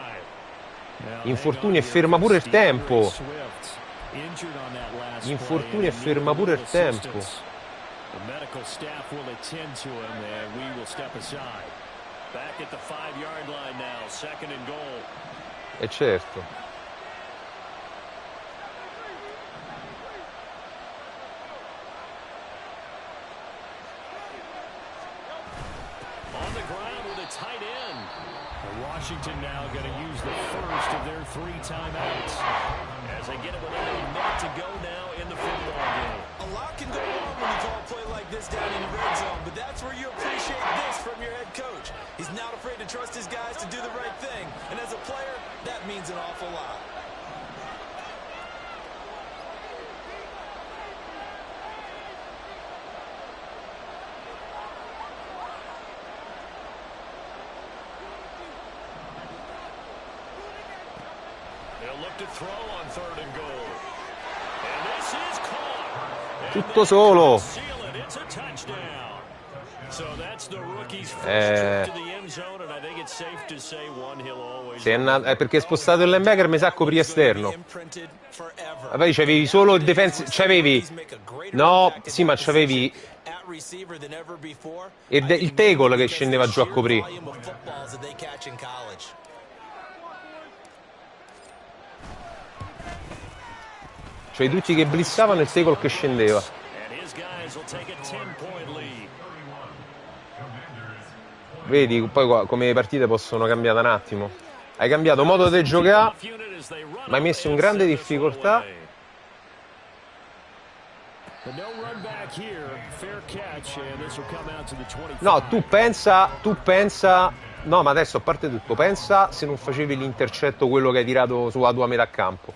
Speaker 1: Infortuni e ferma pure il tempo. Infortuni e ferma pure il tempo.
Speaker 2: The medical staff will attend to him, and we will step aside. Back at the 5-yard line now, 2nd and goal.
Speaker 1: E certo.
Speaker 2: On the ground with a tight end. Washington now going to use the first of their 3 timeouts as they get it within a minute to go now in the football game.
Speaker 3: A lot can go wrong when you call a play like this down in the red zone, but that's where you appreciate this from your head coach. He's not afraid to trust his guys to do the right thing, and as a player, that means an awful lot.
Speaker 1: Tutto solo. È perché spostato il linebacker mi sa coprì esterno. Vabbè, c'avevi solo il defensive. C'avevi. No, sì, ma c'avevi il tackle che scendeva giù a coprire. Cioè tutti che blissavano e il tackle che scendeva. Vedi poi come le partite possono cambiare un attimo. Hai cambiato modo di giocare, ma hai messo in grande difficoltà. No, tu pensa. No, ma adesso a parte tutto, pensa se non facevi l'intercetto quello che hai tirato sulla tua metà campo.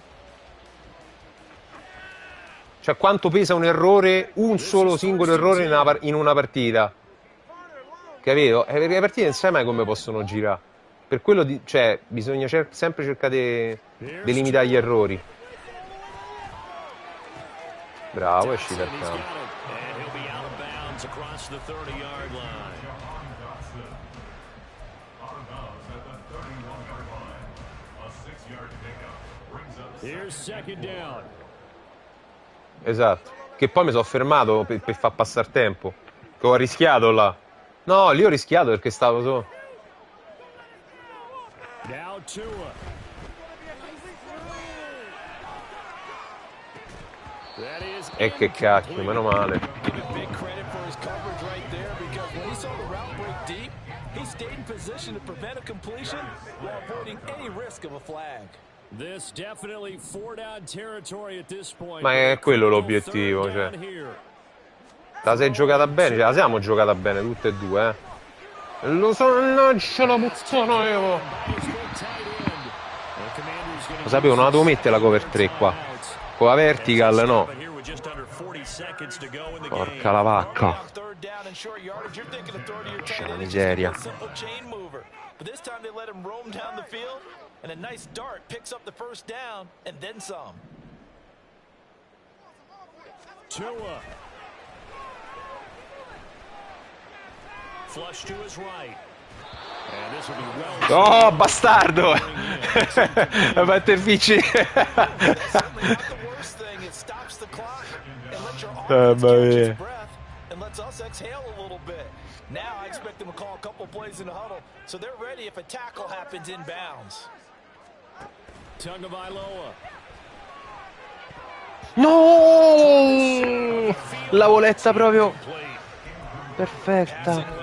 Speaker 1: Cioè quanto pesa un errore, un solo singolo errore in una partita. Capito? Perché le partite non sai mai come possono girare. Per quello cioè, bisogna sempre cercare di limitare gli errori. Bravo, esci dal campo. Esatto. Che poi mi sono fermato per far passare tempo. Che ho rischiato là. No, lì ho rischiato perché stavo solo. E che cacchio, meno male. Ma è quello l'obiettivo, cioè. La sei giocata bene, cioè la siamo giocata bene tutte e due, Lo so, non ce la puttana io. Lo sapevo, non la devo mettere la cover 3 qua. Con la vertical no. Porca la vacca. C'è la miseria. Oh, bastardo! Batterfici! Mamma mia.
Speaker 4: Now I expect them to call a couple plays in the huddle, so they're ready if a tackle happens inbounds.
Speaker 1: No! La voletta proprio perfetta.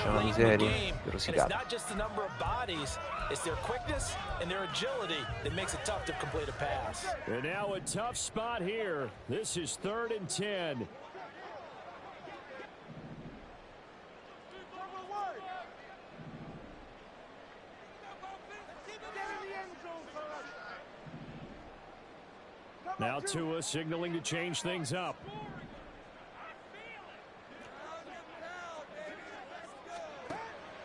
Speaker 1: La miseria, rosicata.
Speaker 4: Not just the number of bodies, it's their quickness and their agility that makes it tough to complete a pass.
Speaker 2: And now a tough spot here. This is 3rd and 10. Now Tua signaling to change things up.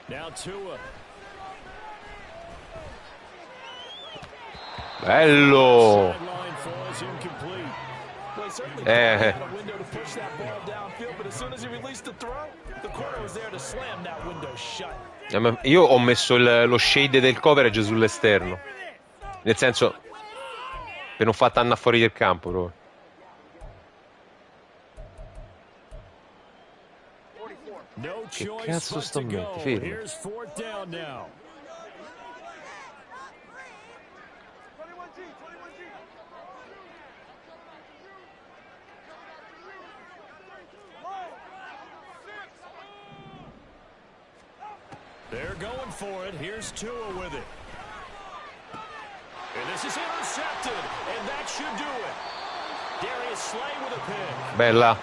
Speaker 2: Now Tua.
Speaker 1: Bello. Io ho messo lo shade del coverage sull'esterno. Nel senso, per non far andare fuori del campo proprio. Che cazzo sto a mettere? Fermo.
Speaker 2: They're going for it. Here's Tua with it. And this is intercepted, and that should do it. Darius Slay with a pick.
Speaker 1: Bella.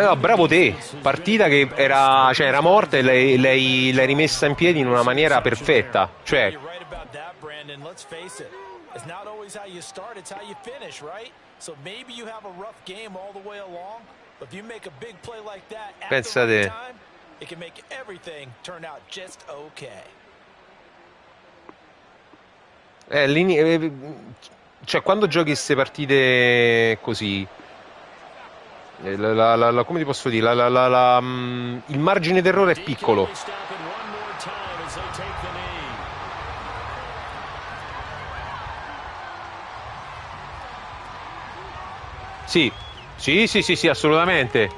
Speaker 1: No, bravo te. Partita che era morta e l'hai rimessa in piedi in una maniera perfetta. Cioè,
Speaker 4: It's not always how you start, it's how you finish, right? So maybe you have a rough game all the way along, but if you make a big play like that at the right time, it can make everything turn out just okay.
Speaker 1: Cioè, quando giochi queste partite così, come ti posso dire, il margine d'errore è
Speaker 2: DK
Speaker 1: piccolo.
Speaker 2: may stop it one more time as they take the knee.
Speaker 1: Sì, sì, assolutamente.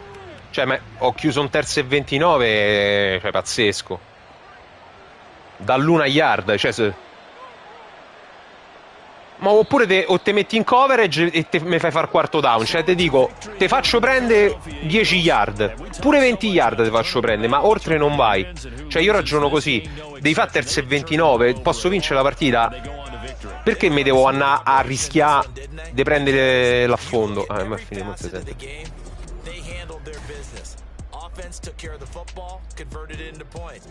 Speaker 1: Cioè, ma ho chiuso un terzo e 29, cioè, pazzesco. Dall'1 yard, cioè, ma oppure o te metti in coverage e mi fai far quarto down. Cioè, te dico, te faccio prendere 10 yard, pure 20 yard te faccio prendere, ma oltre non vai. Cioè, io ragiono così, devi fare terzo e 29, posso vincere la partita, perché mi devo andare a rischiare di prendere l'affondo? Ah, ma è finito, non si sente.
Speaker 3: They handled their business. Offense took care of the football, converted it into points.